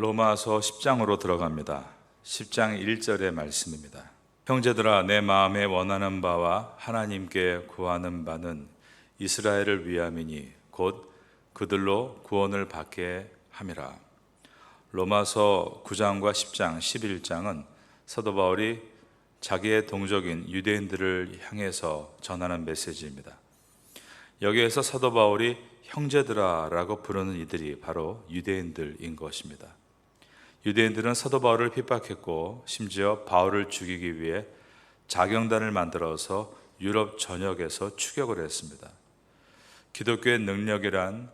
로마서 10장으로 들어갑니다. 10장 1절의 말씀입니다. 형제들아, 내 마음에 원하는 바와 하나님께 구하는 바는 이스라엘을 위함이니 곧 그들로 구원을 받게 함이라. 로마서 9장과 10장, 11장은 사도 바울이 자기의 동족인 유대인들을 향해서 전하는 메시지입니다. 여기에서 사도 바울이 형제들아 라고 부르는 이들이 바로 유대인들인 것입니다. 유대인들은 사도 바울을 핍박했고 심지어 바울을 죽이기 위해 자경단을 만들어서 유럽 전역에서 추격을 했습니다. 기독교의 능력이란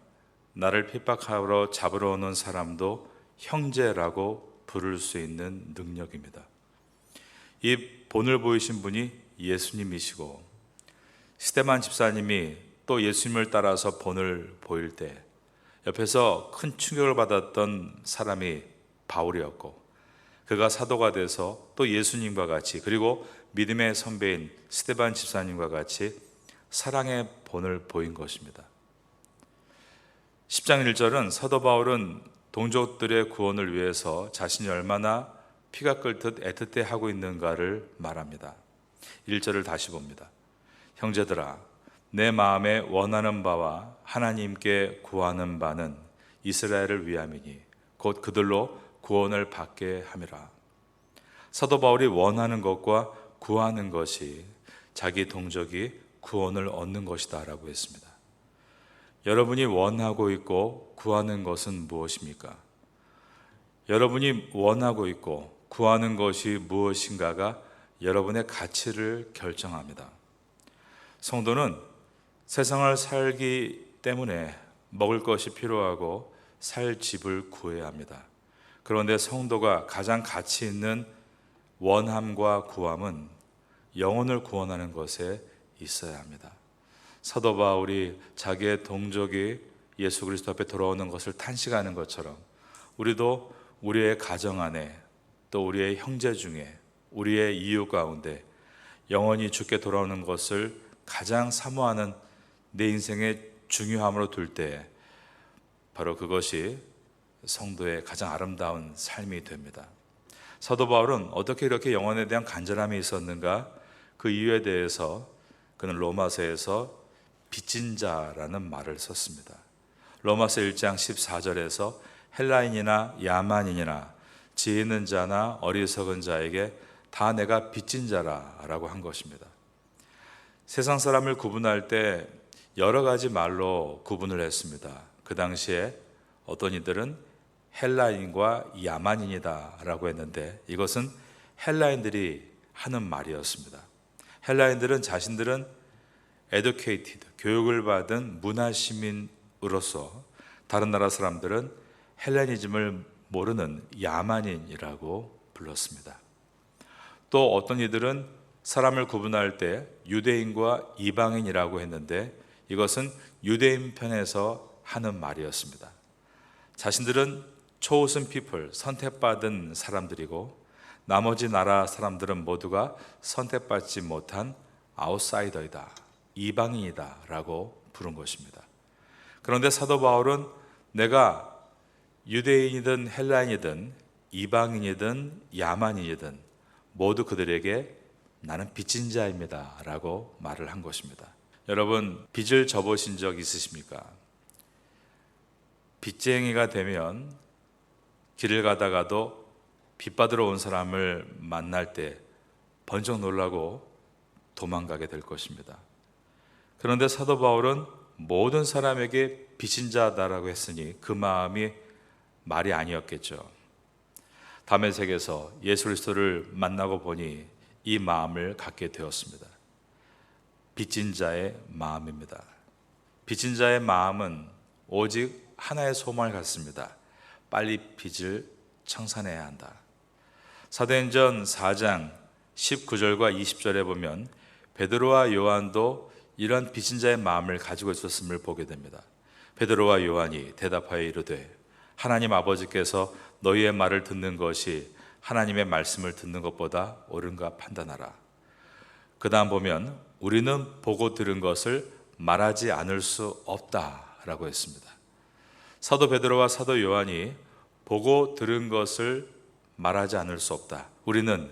나를 핍박하러 잡으러 오는 사람도 형제라고 부를 수 있는 능력입니다. 이 본을 보이신 분이 예수님이시고, 스데반 집사님이 또 예수님을 따라서 본을 보일 때 옆에서 큰 충격을 받았던 사람이 바울이었고, 그가 사도가 돼서 또 예수님과 같이, 그리고 믿음의 선배인 스데반 집사님과 같이 사랑의 본을 보인 것입니다. 10장 1절은 사도 바울은 동족들의 구원을 위해서 자신이 얼마나 피가 끓듯 애틋해하고 있는가를 말합니다. 1절을 다시 봅니다. 형제들아, 내 마음에 원하는 바와 하나님께 구하는 바는 이스라엘을 위함이니 곧 그들로 구원을 받게 함이라. 사도 바울이 원하는 것과 구하는 것이 자기 동족이 구원을 얻는 것이다 라고 했습니다. 여러분이 원하고 있고 구하는 것은 무엇입니까? 여러분이 원하고 있고 구하는 것이 무엇인가가 여러분의 가치를 결정합니다. 성도는 세상을 살기 때문에 먹을 것이 필요하고 살 집을 구해야 합니다. 그런데 성도가 가장 가치 있는 원함과 구함은 영혼을 구원하는 것에 있어야 합니다. 사도 바울이 자기의 동족이 예수 그리스도 앞에 돌아오는 것을 탄식하는 것처럼 우리도 우리의 가정 안에, 또 우리의 형제 중에, 우리의 이웃 가운데 영원히 주께 돌아오는 것을 가장 사모하는 내 인생의 중요함으로 둘 때 바로 그것이 성도의 가장 아름다운 삶이 됩니다. 사도 바울은 어떻게 이렇게 영혼에 대한 간절함이 있었는가? 그 이유에 대해서 그는 로마서에서 빚진 자라는 말을 썼습니다. 로마서 1장 14절에서 헬라인이나 야만인이나 지혜 있는 자나 어리석은 자에게 다 내가 빚진 자라라고 한 것입니다. 세상 사람을 구분할 때 여러 가지 말로 구분을 했습니다. 그 당시에 어떤 이들은 헬라인과 야만인이다 라고 했는데, 이것은 헬라인들이 하는 말이었습니다. 헬라인들은 자신들은 educated, 교육을 받은 문화시민으로서 다른 나라 사람들은 헬레니즘을 모르는 야만인이라고 불렀습니다. 또 어떤 이들은 사람을 구분할 때 유대인과 이방인이라고 했는데, 이것은 유대인 편에서 하는 말이었습니다. 자신들은 chosen people, 선택받은 사람들이고 나머지 나라 사람들은 모두가 선택받지 못한 아웃사이더이다, 이방인이다 라고 부른 것입니다. 그런데 사도 바울은 내가 유대인이든 헬라인이든 이방인이든 야만인이든 모두 그들에게 나는 빚진 자입니다 라고 말을 한 것입니다. 여러분, 빚을 져보신 적 있으십니까? 빚쟁이가 되면 길을 가다가도 빚 받으러 온 사람을 만날 때 번쩍 놀라고 도망가게 될 것입니다. 그런데 사도 바울은 모든 사람에게 빚진 자다라고 했으니 그 마음이 말이 아니었겠죠. 다메섹에서 예수 그리스도를 만나고 보니 이 마음을 갖게 되었습니다. 빚진 자의 마음입니다. 빚진 자의 마음은 오직 하나의 소망을 갖습니다. 빨리 빚을 청산해야 한다. 사도행전 4장 19절과 20절에 보면 베드로와 요한도 이런 빚진 자의 마음을 가지고 있었음을 보게 됩니다. 베드로와 요한이 대답하여 이르되 하나님 아버지께서 너희의 말을 듣는 것이 하나님의 말씀을 듣는 것보다 옳은가 판단하라. 그 다음 보면 우리는 보고 들은 것을 말하지 않을 수 없다라고 했습니다. 사도 베드로와 사도 요한이 보고 들은 것을 말하지 않을 수 없다. 우리는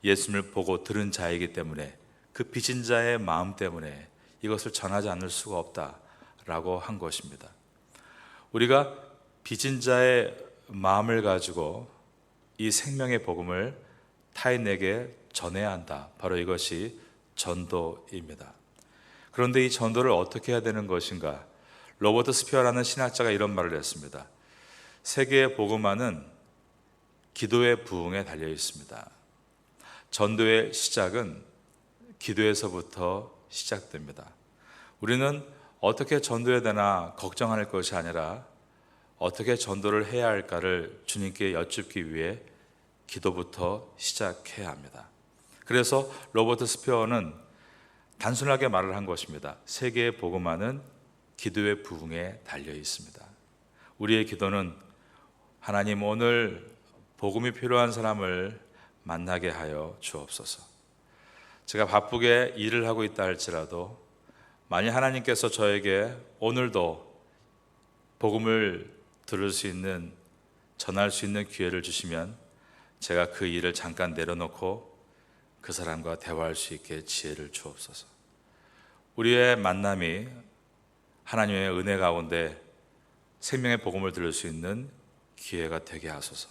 예수님을 보고 들은 자이기 때문에 그 빚진 자의 마음 때문에 이것을 전하지 않을 수가 없다라고 한 것입니다. 우리가 빚진 자의 마음을 가지고 이 생명의 복음을 타인에게 전해야 한다. 바로 이것이 전도입니다. 그런데 이 전도를 어떻게 해야 되는 것인가? 로버트 스피어라는 신학자가 이런 말을 했습니다. 세계의 복음화는 기도의 부흥에 달려 있습니다. 전도의 시작은 기도에서부터 시작됩니다. 우리는 어떻게 전도해야 되나 걱정할 것이 아니라 어떻게 전도를 해야 할까를 주님께 여쭙기 위해 기도부터 시작해야 합니다. 그래서 로버트 스피어는 단순하게 말을 한 것입니다. 세계의 복음화는 기도의 부흥에 달려 있습니다. 우리의 기도는 하나님, 오늘 복음이 필요한 사람을 만나게 하여 주옵소서. 제가 바쁘게 일을 하고 있다 할지라도 만약 하나님께서 저에게 오늘도 복음을 들을 수 있는, 전할 수 있는 기회를 주시면 제가 그 일을 잠깐 내려놓고 그 사람과 대화할 수 있게 지혜를 주옵소서. 우리의 만남이 하나님의 은혜 가운데 생명의 복음을 들을 수 있는 기회가 되게 하소서.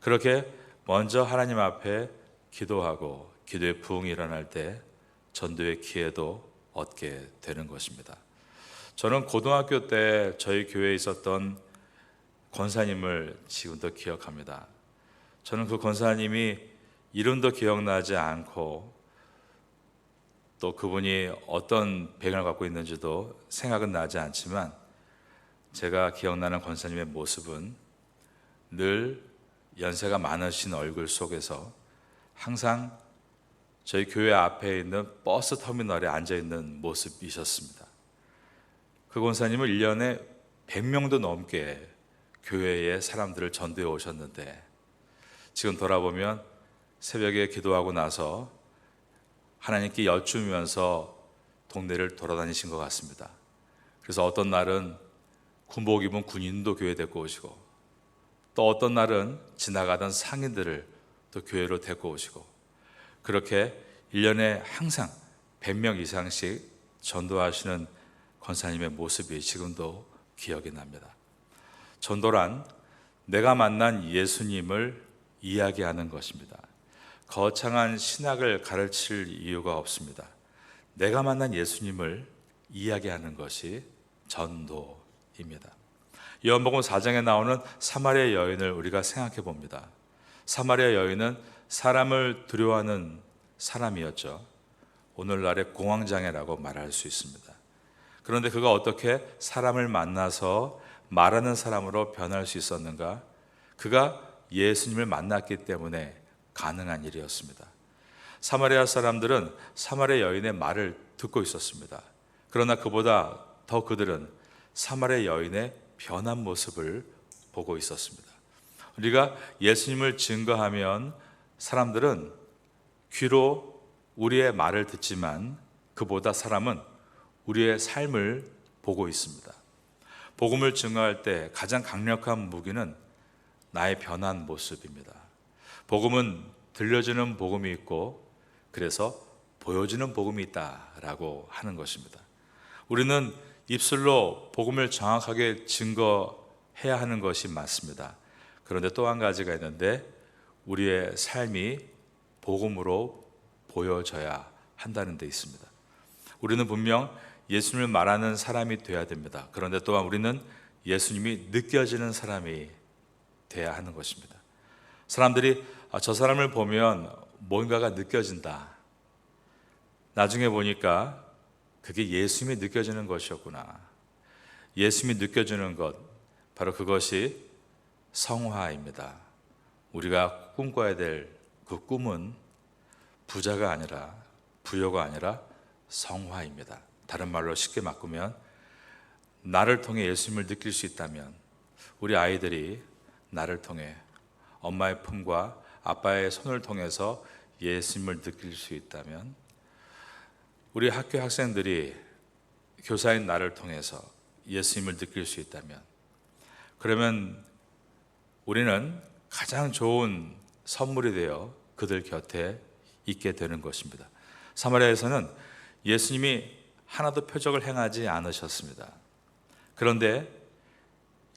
그렇게 먼저 하나님 앞에 기도하고 기도의 부흥이 일어날 때 전도의 기회도 얻게 되는 것입니다. 저는 고등학교 때 저희 교회에 있었던 권사님을 지금도 기억합니다. 저는 그 권사님이 이름도 기억나지 않고 또 그분이 어떤 배경을 갖고 있는지도 생각은 나지 않지만 제가 기억나는 권사님의 모습은 늘 연세가 많으신 얼굴 속에서 항상 저희 교회 앞에 있는 버스 터미널에 앉아있는 모습이셨습니다. 그 권사님은 1년에 100명도 넘게 교회에 사람들을 전도해 오셨는데 지금 돌아보면 새벽에 기도하고 나서 하나님께 여쭈면서 동네를 돌아다니신 것 같습니다. 그래서 어떤 날은 군복 입은 군인도 교회에 데리고 오시고 또 어떤 날은 지나가던 상인들을 또 교회로 데리고 오시고 그렇게 1년에 항상 100명 이상씩 전도하시는 권사님의 모습이 지금도 기억이 납니다. 전도란 내가 만난 예수님을 이야기하는 것입니다. 거창한 신학을 가르칠 이유가 없습니다. 내가 만난 예수님을 이야기하는 것이 전도입니다. 요한복음 4장에 나오는 사마리아 여인을 우리가 생각해 봅니다. 사마리아 여인은 사람을 두려워하는 사람이었죠. 오늘날의 공황장애라고 말할 수 있습니다. 그런데 그가 어떻게 사람을 만나서 말하는 사람으로 변할 수 있었는가? 그가 예수님을 만났기 때문에 가능한 일이었습니다. 사마리아 사람들은 사마리아 여인의 말을 듣고 있었습니다. 그러나 그보다 더 그들은 사마리아 여인의 변한 모습을 보고 있었습니다. 우리가 예수님을 증거하면 사람들은 귀로 우리의 말을 듣지만 그보다 사람은 우리의 삶을 보고 있습니다. 복음을 증거할 때 가장 강력한 무기는 나의 변한 모습입니다. 복음은 들려주는 복음이 있고 그래서 보여주는 복음이 있다라고 하는 것입니다. 우리는 입술로 복음을 정확하게 증거해야 하는 것이 맞습니다. 그런데 또 한 가지가 있는데 우리의 삶이 복음으로 보여져야 한다는 데 있습니다. 우리는 분명 예수님을 말하는 사람이 되어야 됩니다. 그런데 또한 우리는 예수님이 느껴지는 사람이 되어야 하는 것입니다. 사람들이 저 사람을 보면 뭔가가 느껴진다. 나중에 보니까 그게 예수님이 느껴지는 것이었구나. 예수님이 느껴지는 것, 바로 그것이 성화입니다. 우리가 꿈꿔야 될 그 꿈은 부자가 아니라 부여가 아니라 성화입니다. 다른 말로 쉽게 바꾸면 나를 통해 예수님을 느낄 수 있다면 우리 아이들이 나를 통해 엄마의 품과 아빠의 손을 통해서 예수님을 느낄 수 있다면 우리 학교 학생들이 교사인 나를 통해서 예수님을 느낄 수 있다면 그러면 우리는 가장 좋은 선물이 되어 그들 곁에 있게 되는 것입니다. 사마리아에서는 예수님이 하나도 표적을 행하지 않으셨습니다. 그런데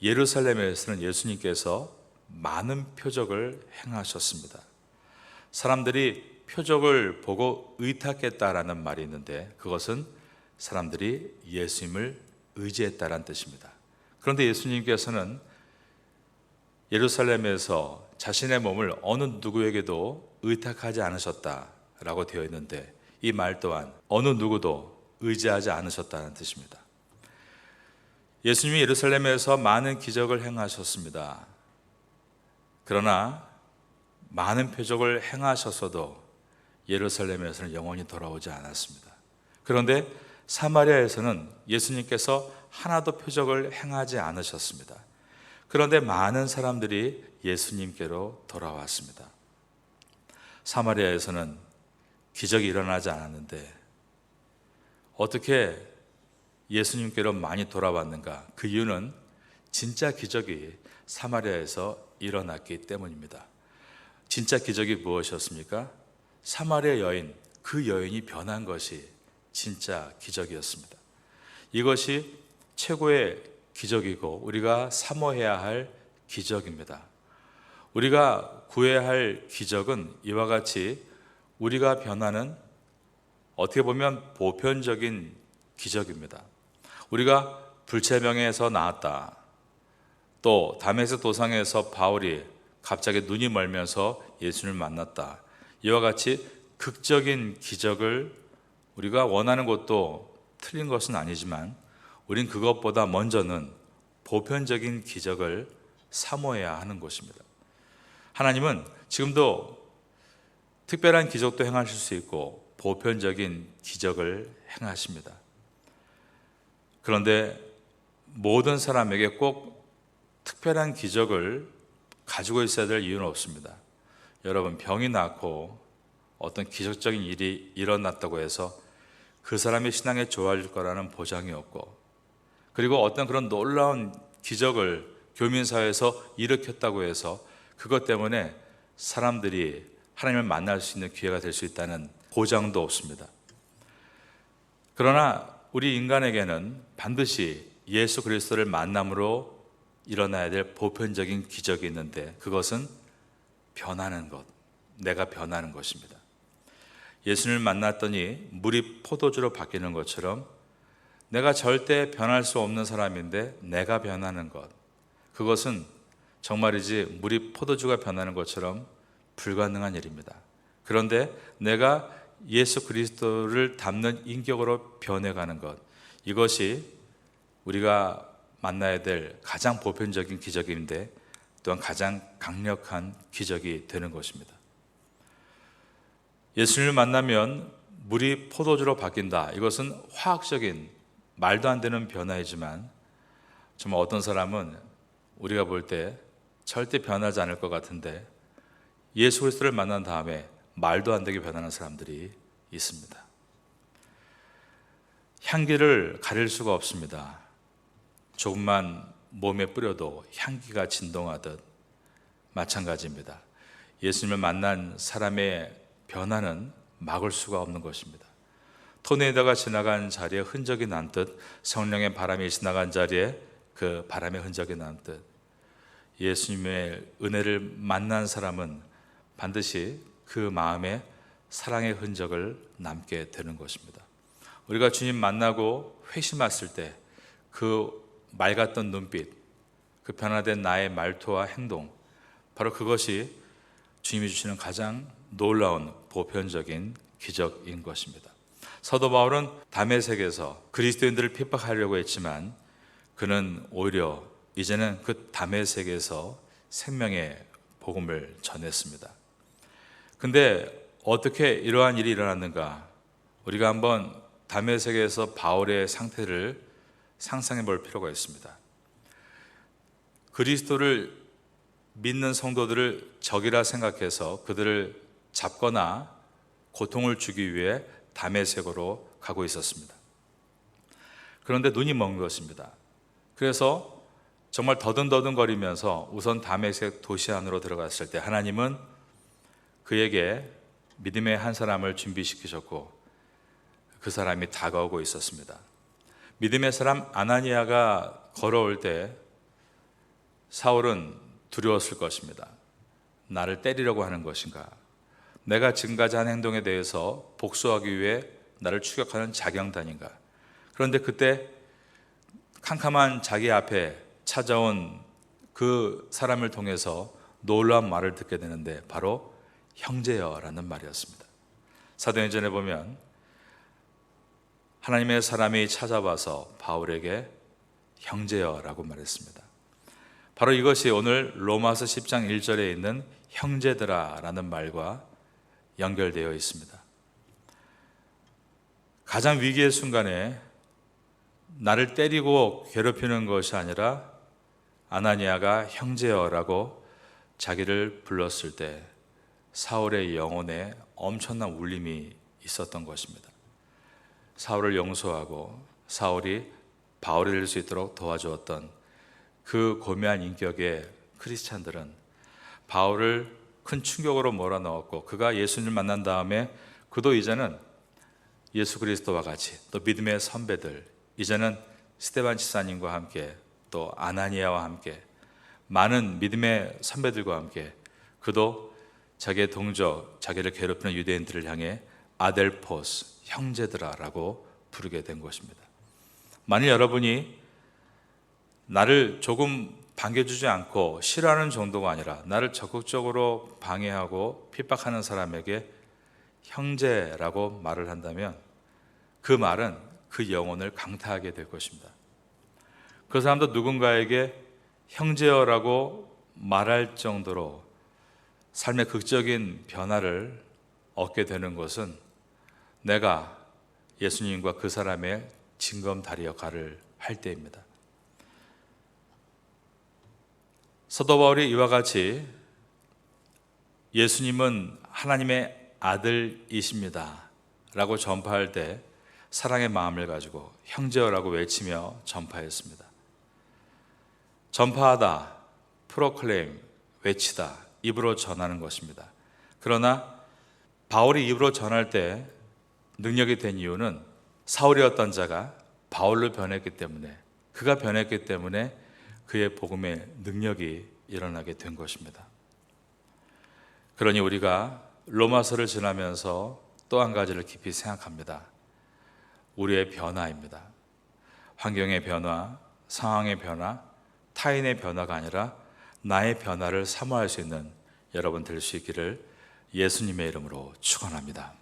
예루살렘에서는 예수님께서 많은 표적을 행하셨습니다. 사람들이 표적을 보고 의탁했다라는 말이 있는데 그것은 사람들이 예수님을 의지했다라는 뜻입니다. 그런데 예수님께서는 예루살렘에서 자신의 몸을 어느 누구에게도 의탁하지 않으셨다라고 되어 있는데 이 말 또한 어느 누구도 의지하지 않으셨다는 뜻입니다. 예수님이 예루살렘에서 많은 기적을 행하셨습니다. 그러나 많은 표적을 행하셨어도 예루살렘에서는 영원히 돌아오지 않았습니다. 그런데 사마리아에서는 예수님께서 하나도 표적을 행하지 않으셨습니다. 그런데 많은 사람들이 예수님께로 돌아왔습니다. 사마리아에서는 기적이 일어나지 않았는데 어떻게 예수님께로 많이 돌아왔는가? 그 이유는 진짜 기적이 사마리아에서 일어났기 때문입니다. 진짜 기적이 무엇이었습니까? 사마리아 여인, 그 여인이 변한 것이 진짜 기적이었습니다. 이것이 최고의 기적이고 우리가 사모해야 할 기적입니다. 우리가 구해야 할 기적은 이와 같이 우리가 변하는 어떻게 보면 보편적인 기적입니다. 우리가 불체병에서 나았다. 또 다메섹 도상에서 바울이 갑자기 눈이 멀면서 예수님을 만났다. 이와 같이 극적인 기적을 우리가 원하는 것도 틀린 것은 아니지만 우린 그것보다 먼저는 보편적인 기적을 사모해야 하는 것입니다. 하나님은 지금도 특별한 기적도 행하실 수 있고 보편적인 기적을 행하십니다. 그런데 모든 사람에게 꼭 특별한 기적을 가지고 있어야 될 이유는 없습니다. 여러분, 병이 낫고 어떤 기적적인 일이 일어났다고 해서 그 사람의 신앙이 좋아질 거라는 보장이 없고, 그리고 어떤 그런 놀라운 기적을 교민사회에서 일으켰다고 해서 그것 때문에 사람들이 하나님을 만날 수 있는 기회가 될 수 있다는 보장도 없습니다. 그러나 우리 인간에게는 반드시 예수 그리스도를 만남으로 일어나야 될 보편적인 기적이 있는데 그것은 변하는 것, 내가 변하는 것입니다. 예수님을 만났더니 물이 포도주로 바뀌는 것처럼 내가 절대 변할 수 없는 사람인데 내가 변하는 것, 그것은 정말이지 물이 포도주가 변하는 것처럼 불가능한 일입니다. 그런데 내가 예수 그리스도를 닮는 인격으로 변해가는 것, 이것이 우리가 만나야 될 가장 보편적인 기적인데 또한 가장 강력한 기적이 되는 것입니다. 예수님을 만나면 물이 포도주로 바뀐다. 이것은 화학적인 말도 안 되는 변화이지만 정말 어떤 사람은 우리가 볼 때 절대 변하지 않을 것 같은데 예수 그리스도를 만난 다음에 말도 안 되게 변하는 사람들이 있습니다. 향기를 가릴 수가 없습니다. 조금만 몸에 뿌려도 향기가 진동하듯 마찬가지입니다. 예수님을 만난 사람의 변화는 막을 수가 없는 것입니다. 토네이도가 지나간 자리에 흔적이 난 듯, 성령의 바람이 지나간 자리에 그 바람의 흔적이 난 듯, 예수님의 은혜를 만난 사람은 반드시 그 마음에 사랑의 흔적을 남게 되는 것입니다. 우리가 주님 만나고 회심했을 때 그 맑았던 눈빛, 그 변화된 나의 말투와 행동, 바로 그것이 주님이 주시는 가장 놀라운 보편적인 기적인 것입니다. 사도 바울은 다메섹에서 그리스도인들을 핍박하려고 했지만 그는 오히려 이제는 그 다메섹에서 생명의 복음을 전했습니다. 근데 어떻게 이러한 일이 일어났는가? 우리가 한번 다메섹에서 바울의 상태를 상상해 볼 필요가 있습니다. 그리스도를 믿는 성도들을 적이라 생각해서 그들을 잡거나 고통을 주기 위해 다메섹으로 가고 있었습니다. 그런데 눈이 먼 것입니다. 그래서 정말 더듬더듬거리면서 우선 다메섹 도시 안으로 들어갔을 때 하나님은 그에게 믿음의 한 사람을 준비시키셨고 그 사람이 다가오고 있었습니다. 믿음의 사람 아나니아가 걸어올 때 사울은 두려웠을 것입니다. 나를 때리려고 하는 것인가? 내가 지금까지 한 행동에 대해서 복수하기 위해 나를 추격하는 작경단인가? 그런데 그때 캄캄한 자기 앞에 찾아온 그 사람을 통해서 놀라운 말을 듣게 되는데 바로 형제여라는 말이었습니다. 사도행전에 보면 하나님의 사람이 찾아와서 바울에게 형제여라고 말했습니다. 바로 이것이 오늘 로마서 10장 1절에 있는 형제들아 라는 말과 연결되어 있습니다. 가장 위기의 순간에 나를 때리고 괴롭히는 것이 아니라 아나니아가 형제여라고 자기를 불렀을 때 사울의 영혼에 엄청난 울림이 있었던 것입니다. 사울을 용서하고 사울이 바울이 될 수 있도록 도와주었던 그 고매한 인격의 크리스찬들은 바울을 큰 충격으로 몰아넣었고 그가 예수님을 만난 다음에 그도 이제는 예수 그리스도와 같이 또 믿음의 선배들, 이제는 스데반 집사님과 함께 또 아나니아와 함께 많은 믿음의 선배들과 함께 그도 자기의 동족, 자기를 괴롭히는 유대인들을 향해 아델포스, 형제들아라고 부르게 된 것입니다. 만일 여러분이 나를 조금 반겨주지 않고 싫어하는 정도가 아니라 나를 적극적으로 방해하고 핍박하는 사람에게 형제라고 말을 한다면 그 말은 그 영혼을 강타하게 될 것입니다. 그 사람도 누군가에게 형제여라고 말할 정도로 삶의 극적인 변화를 얻게 되는 것은 내가 예수님과 그 사람의 징검다리 역할을 할 때입니다. 사도 바울이 이와 같이 예수님은 하나님의 아들이십니다 라고 전파할 때 사랑의 마음을 가지고 형제여라고 외치며 전파했습니다. 전파하다, 프로클레임, 외치다, 입으로 전하는 것입니다. 그러나 바울이 입으로 전할 때 능력이 된 이유는 사울이었던 자가 바울로 변했기 때문에, 그가 변했기 때문에 그의 복음의 능력이 일어나게 된 것입니다. 그러니 우리가 로마서를 지나면서 또 한 가지를 깊이 생각합니다. 우리의 변화입니다. 환경의 변화, 상황의 변화, 타인의 변화가 아니라 나의 변화를 사모할 수 있는 여러분 될 수 있기를 예수님의 이름으로 축원합니다.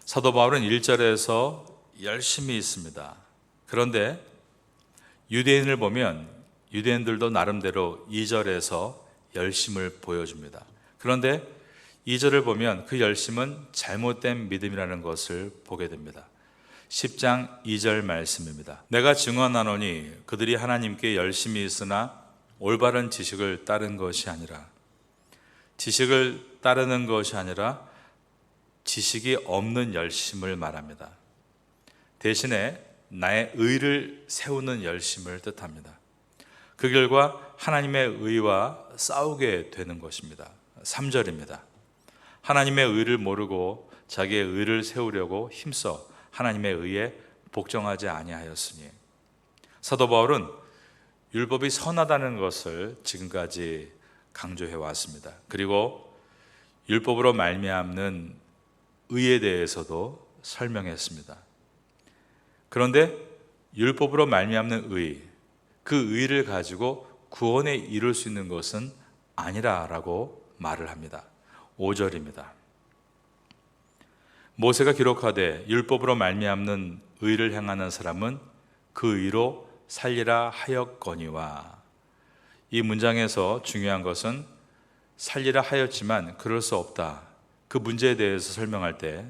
사도 바울은 1절에서 열심히 있습니다. 그런데 유대인을 보면 유대인들도 나름대로 2절에서 열심을 보여줍니다. 그런데 2절을 보면 그 열심은 잘못된 믿음이라는 것을 보게 됩니다. 10장 2절 말씀입니다. 내가 증언하노니 그들이 하나님께 열심히 있으나 올바른 지식을 따른 것이 아니라, 지식을 따르는 것이 아니라 지식이 없는 열심을 말합니다. 대신에 나의 의를 세우는 열심을 뜻합니다. 그 결과 하나님의 의와 싸우게 되는 것입니다. 3절입니다. 하나님의 의를 모르고 자기의 의를 세우려고 힘써 하나님의 의에 복종하지 아니하였으니. 사도 바울은 율법이 선하다는 것을 지금까지 강조해 왔습니다. 그리고 율법으로 말미암는 의에 대해서도 설명했습니다. 그런데 율법으로 말미암는 의, 그 의를 가지고 구원에 이룰 수 있는 것은 아니라라고 말을 합니다. 5절입니다. 모세가 기록하되 율법으로 말미암는 의를 행하는 사람은 그 의로 살리라 하였거니와. 이 문장에서 중요한 것은 살리라 하였지만 그럴 수 없다, 그 문제에 대해서 설명할 때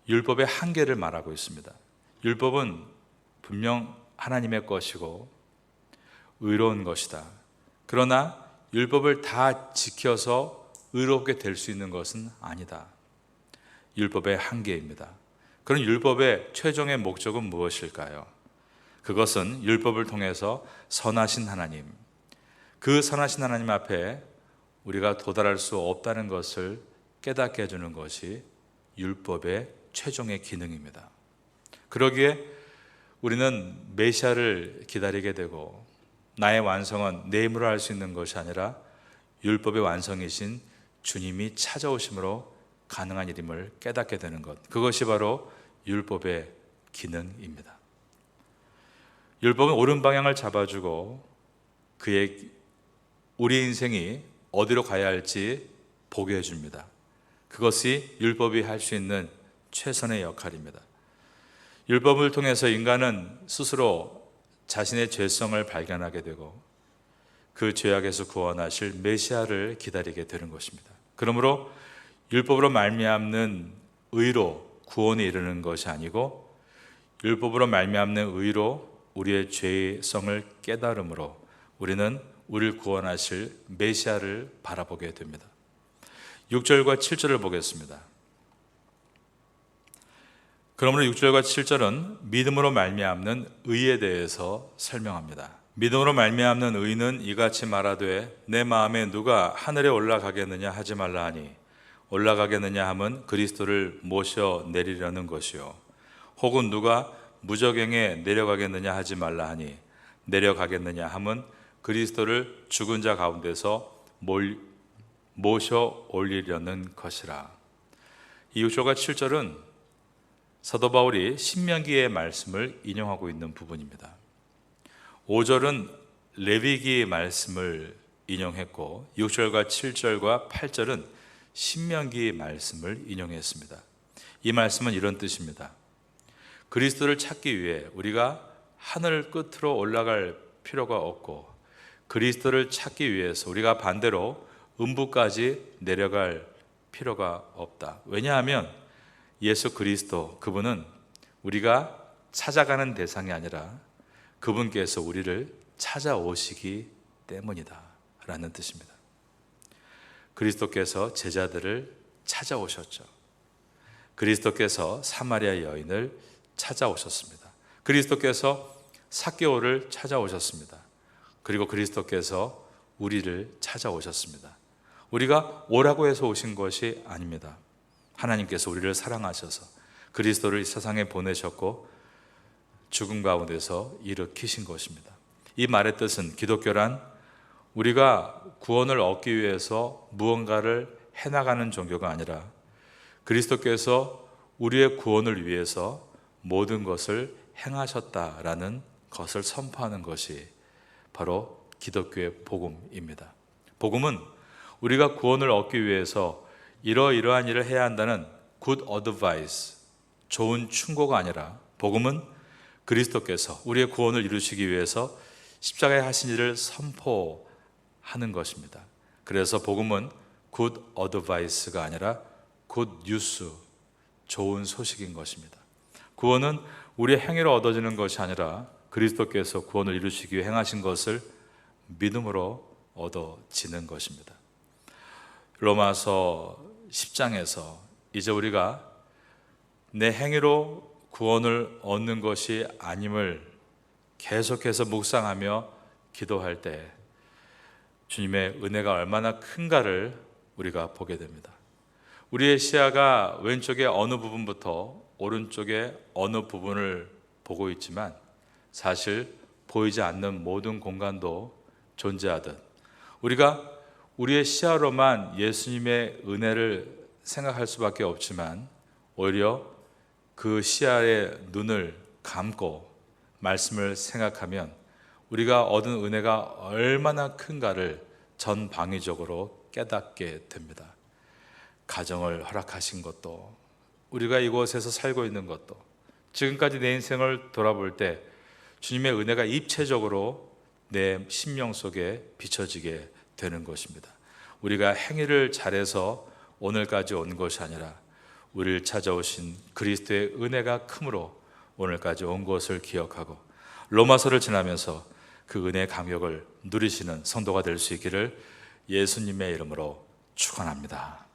율법의 한계를 말하고 있습니다. 율법은 분명 하나님의 것이고 의로운 것이다. 그러나 율법을 다 지켜서 의롭게 될 수 있는 것은 아니다. 율법의 한계입니다. 그런 율법의 최종의 목적은 무엇일까요? 그것은 율법을 통해서 선하신 하나님, 그 선하신 하나님 앞에 우리가 도달할 수 없다는 것을 깨닫게 해주는 것이 율법의 최종의 기능입니다. 그러기에 우리는 메시아를 기다리게 되고 나의 완성은 내 힘으로 할 수 있는 것이 아니라 율법의 완성이신 주님이 찾아오심으로 가능한 일임을 깨닫게 되는 것, 그것이 바로 율법의 기능입니다. 율법은 옳은 방향을 잡아주고 우리 인생이 어디로 가야 할지 보게 해줍니다. 그것이 율법이 할 수 있는 최선의 역할입니다. 율법을 통해서 인간은 스스로 자신의 죄성을 발견하게 되고 그 죄악에서 구원하실 메시아를 기다리게 되는 것입니다. 그러므로 율법으로 말미암는 의로 구원에 이르는 것이 아니고 율법으로 말미암는 의로 우리의 죄성을 깨달음으로 우리는 우리를 구원하실 메시아를 바라보게 됩니다. 6절과 7절을 보겠습니다. 그러므로 6절과 7절은 믿음으로 말미암는 의에 대해서 설명합니다. 믿음으로 말미암는 의는 이같이 말하되 내 마음에 누가 하늘에 올라가겠느냐 하지 말라 하니 올라가겠느냐 함은 그리스도를 모셔 내리려는 것이요 혹은 누가 무저갱에 내려가겠느냐 하지 말라 하니 내려가겠느냐 함은 그리스도를 죽은 자 가운데서 모셔 올리려는 것이라. 이 6절과 7절은 사도 바울이 신명기의 말씀을 인용하고 있는 부분입니다. 5절은 레위기의 말씀을 인용했고 6절과 7절과 8절은 신명기의 말씀을 인용했습니다. 이 말씀은 이런 뜻입니다. 그리스도를 찾기 위해 우리가 하늘 끝으로 올라갈 필요가 없고 그리스도를 찾기 위해서 우리가 반대로 음부까지 내려갈 필요가 없다. 왜냐하면 예수 그리스도, 그분은 우리가 찾아가는 대상이 아니라 그분께서 우리를 찾아오시기 때문이다 라는 뜻입니다. 그리스도께서 제자들을 찾아오셨죠. 그리스도께서 사마리아 여인을 찾아오셨습니다. 그리스도께서 삭개오를 찾아오셨습니다. 그리고 그리스도께서 우리를 찾아오셨습니다. 우리가 오라고 해서 오신 것이 아닙니다. 하나님께서 우리를 사랑하셔서 그리스도를 이 세상에 보내셨고 죽음 가운데서 일으키신 것입니다. 이 말의 뜻은 기독교란 우리가 구원을 얻기 위해서 무언가를 해나가는 종교가 아니라 그리스도께서 우리의 구원을 위해서 모든 것을 행하셨다라는 것을 선포하는 것이 바로 기독교의 복음입니다. 복음은 우리가 구원을 얻기 위해서 이러이러한 일을 해야 한다는 good advice, 좋은 충고가 아니라 복음은 그리스도께서 우리의 구원을 이루시기 위해서 십자가에 하신 일을 선포하는 것입니다. 그래서 복음은 good advice가 아니라 good news, 좋은 소식인 것입니다. 구원은 우리의 행위로 얻어지는 것이 아니라 그리스도께서 구원을 이루시기 위해 행하신 것을 믿음으로 얻어지는 것입니다. 로마서 10장에서 이제 우리가 내 행위로 구원을 얻는 것이 아님을 계속해서 묵상하며 기도할 때 주님의 은혜가 얼마나 큰가를 우리가 보게 됩니다. 우리의 시야가 왼쪽의 어느 부분부터 오른쪽의 어느 부분을 보고 있지만 사실 보이지 않는 모든 공간도 존재하듯 우리가 우리의 시야로만 예수님의 은혜를 생각할 수밖에 없지만 오히려 그 시야의 눈을 감고 말씀을 생각하면 우리가 얻은 은혜가 얼마나 큰가를 전방위적으로 깨닫게 됩니다. 가정을 허락하신 것도, 우리가 이곳에서 살고 있는 것도, 지금까지 내 인생을 돌아볼 때 주님의 은혜가 입체적으로 내 심령 속에 비춰지게 되는 것입니다. 우리가 행위를 잘해서 오늘까지 온 것이 아니라 우리를 찾아오신 그리스도의 은혜가 크므로 오늘까지 온 것을 기억하고 로마서를 지나면서 그 은혜의 감격을 누리시는 성도가 될 수 있기를 예수님의 이름으로 축원합니다.